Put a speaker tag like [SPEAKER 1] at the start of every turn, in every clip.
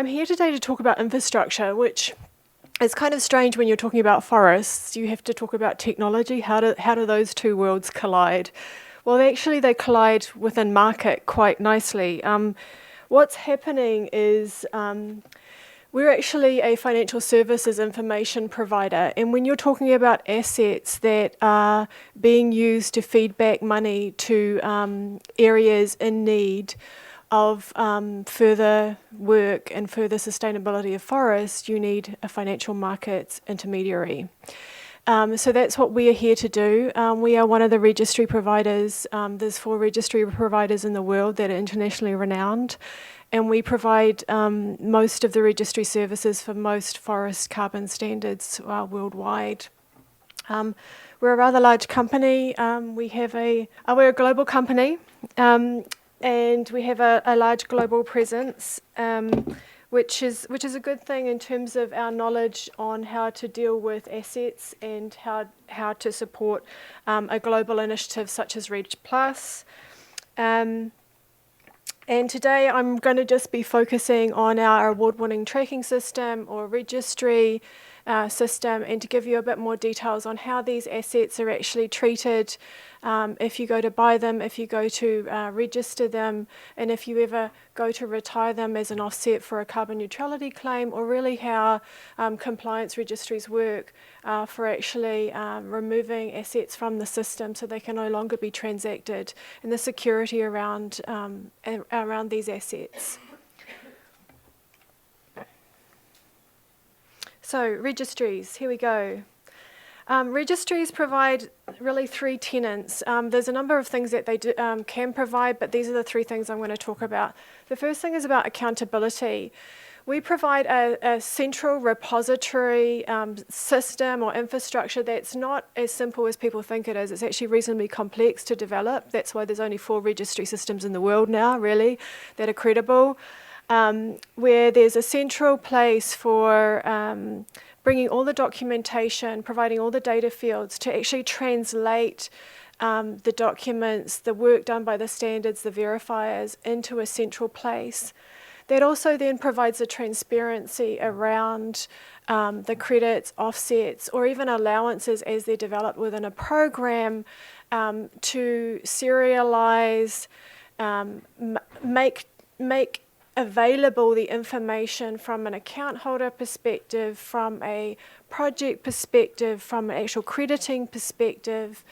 [SPEAKER 1] I'm here today to talk about infrastructure, which is kind of strange when you're talking about forests. You have to talk about technology. How do those two worlds collide? Well, actually, they collide within Markit quite nicely. What's happening is we're actually a financial services information provider, and when you're talking about assets that are being used to feed back money to areas in need of further work and further sustainability of forests, you need a financial markets intermediary. So that's what we are here to do. We are one of the registry providers. There's 4 registry providers in the world that are internationally renowned, and we provide most of the registry services for most forest carbon standards worldwide. We're a rather large company. We're a global company. And we have a large global presence, which is a good thing in terms of our knowledge on how to deal with assets and how to support a global initiative such as REDD+. And today I'm going to just be focusing on our award-winning tracking system or registry system, and to give you a bit more details on how these assets are actually treated if you go to buy them, if you go to register them, and if you ever go to retire them as an offset for a carbon neutrality claim, or really how compliance registries work for actually removing assets from the system so they can no longer be transacted, and the security around these assets. So, registries, here we go. Registries provide really 3 tenets. There's a number of things that they can provide, but these are the 3 things I'm going to talk about. The first thing is about accountability. We provide a central repository system or infrastructure that's not as simple as people think it is. It's actually reasonably complex to develop. That's why there's only 4 registry systems in the world now, really, that are credible. Where there's a central place for bringing all the documentation, providing all the data fields to actually translate the documents, the work done by the standards, the verifiers, into a central place. That also then provides the transparency around the credits, offsets, or even allowances as they're developed within a program to serialize, make available the information from an account holder perspective, from a project perspective, from an actual crediting perspective.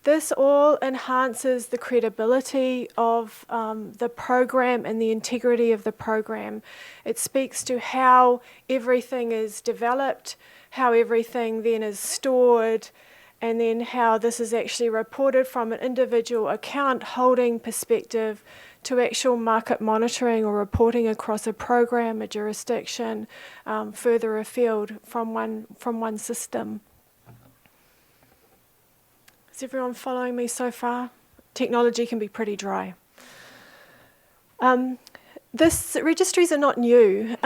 [SPEAKER 1] This all enhances the credibility of the program and the integrity of the program. It speaks to how everything is developed, how everything then is stored, and then how this is actually reported from an individual account holding perspective to actual market monitoring or reporting across a program, a jurisdiction, further afield from one system. Is everyone following me so far? Technology can be pretty dry. Registries are not new.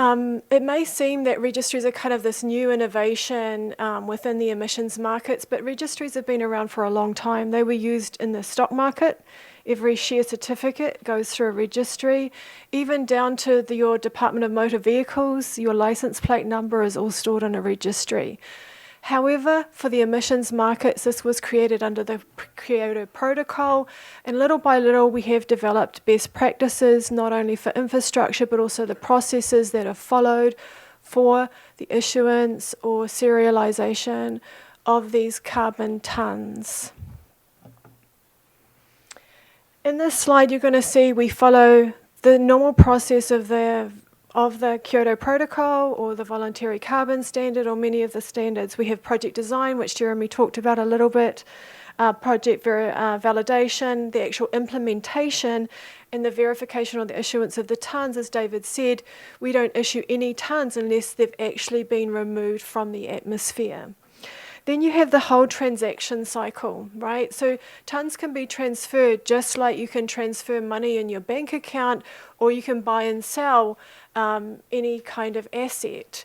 [SPEAKER 1] It may seem that registries are kind of this new innovation within the emissions markets, but registries have been around for a long time. They were used in the stock market. Every share certificate goes through a registry, even down to your Department of Motor Vehicles. Your license plate number is all stored in a registry. However, for the emissions markets, this was created under the Kyoto Protocol, and little by little we have developed best practices, not only for infrastructure, but also the processes that are followed for the issuance or serialization of these carbon tonnes. In this slide, you're going to see we follow the normal process of the Kyoto Protocol or the voluntary carbon standard or many of the standards. We have project design, which Jeremy talked about a little bit, project validation, the actual implementation, and the verification or the issuance of the tonnes. As David said, we don't issue any tonnes unless they've actually been removed from the atmosphere. Then you have the whole transaction cycle, right? So tonnes can be transferred just like you can transfer money in your bank account, or you can buy and sell any kind of asset.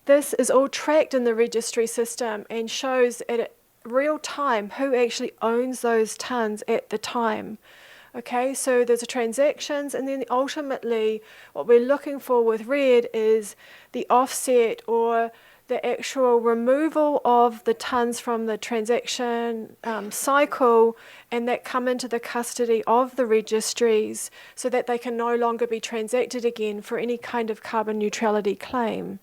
[SPEAKER 1] This is all tracked in the registry system and shows at real time who actually owns those tonnes at the time Okay, so there's a transactions, and then ultimately what we're looking for with REDD is the offset or the actual removal of the tonnes from the transaction cycle, and that come into the custody of the registries so that they can no longer be transacted again for any kind of carbon neutrality claim.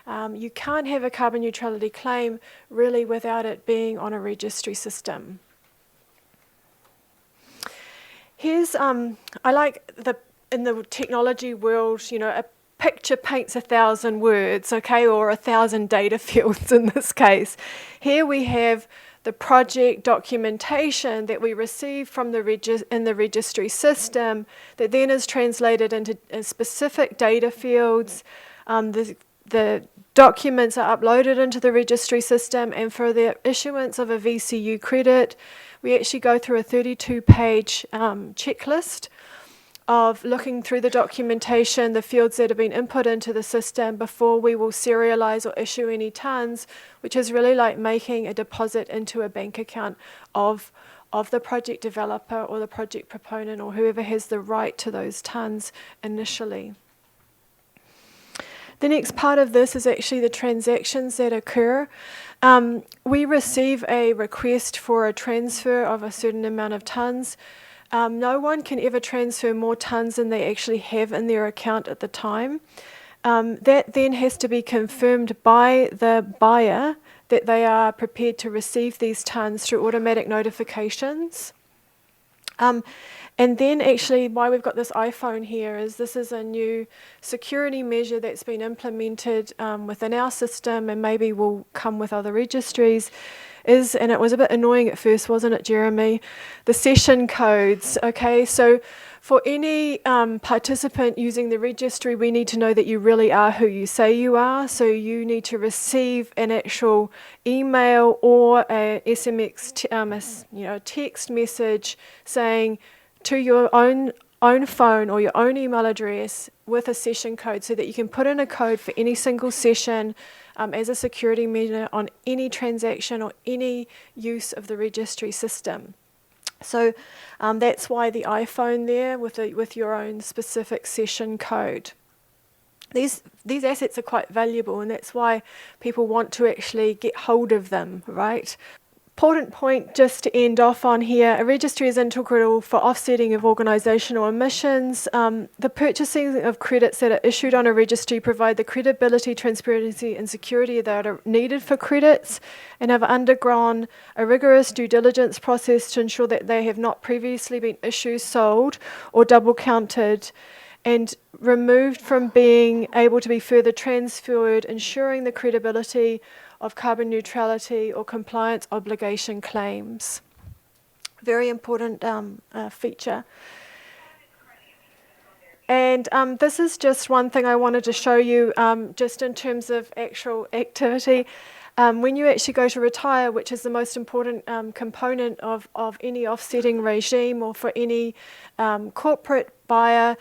[SPEAKER 1] You can't have a carbon neutrality claim really without it being on a registry system. Here's, I like in the technology world, you know, a picture paints 1,000 words, okay, or 1,000 data fields in this case. Here we have the project documentation that we receive from in the registry system that then is translated into specific data fields. The documents are uploaded into the registry system, and for the issuance of a VCU credit, we actually go through a 32-page checklist of looking through the documentation, the fields that have been input into the system before we will serialize or issue any tonnes, which is really like making a deposit into a bank account of the project developer or the project proponent or whoever has the right to those tonnes initially. The next part of this is actually the transactions that occur. We receive a request for a transfer of a certain amount of tonnes. No one can ever transfer more tonnes than they actually have in their account at the time. That then has to be confirmed by the buyer that they are prepared to receive these tonnes through automatic notifications. And then actually why we've got this iPhone here is this is a new security measure that's been implemented within our system and maybe will come with other registries, and it was a bit annoying at first, wasn't it, Jeremy? The session codes, okay? So for any participant using the registry, we need to know that you really are who you say you are. So you need to receive an actual email or a SMS, text message saying to your own phone or your own email address with a session code so that you can put in a code for any single session as a security measure on any transaction or any use of the registry system. So that's why the iPhone there with your own specific session code. These assets are quite valuable, and that's why people want to actually get hold of them, right? Important point just to end off on here, a registry is integral for offsetting of organisational emissions. The purchasing of credits that are issued on a registry provide the credibility, transparency and security that are needed for credits and have undergone a rigorous due diligence process to ensure that they have not previously been issued, sold or double counted and removed from being able to be further transferred, ensuring the credibility of carbon neutrality or compliance obligation claims. Very important feature. And this is just one thing I wanted to show you just in terms of actual activity. When you actually go to retire, which is the most important component of any offsetting regime or for any corporate buyer,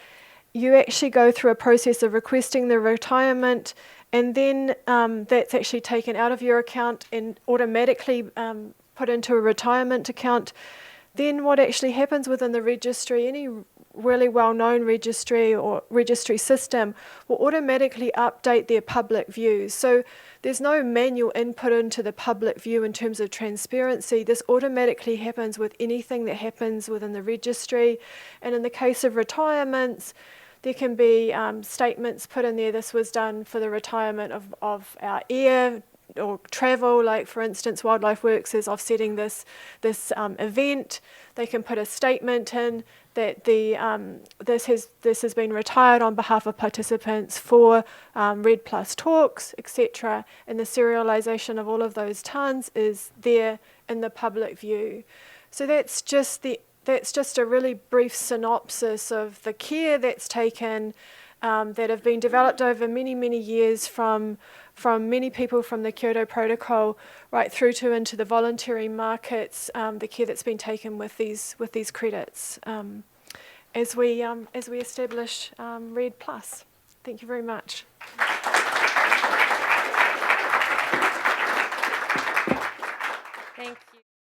[SPEAKER 1] you actually go through a process of requesting the retirement, and then that's actually taken out of your account and automatically put into a retirement account. Then what actually happens within the registry, any really well-known registry or registry system will automatically update their public views. So there's no manual input into the public view in terms of transparency. This automatically happens with anything that happens within the registry. And in the case of retirements, there can be statements put in there. This was done for the retirement of our air or travel, like for instance, Wildlife Works is offsetting this event. They can put a statement in that this has been retired on behalf of participants for REDD Plus talks, etc. And the serialisation of all of those tonnes is there in the public view. So that's just a really brief synopsis of the care that's taken, that have been developed over many, many years from many people from the Kyoto Protocol right through to into the voluntary markets, the care that's been taken with these credits as we establish REDD Plus. Thank you very much. Thank you.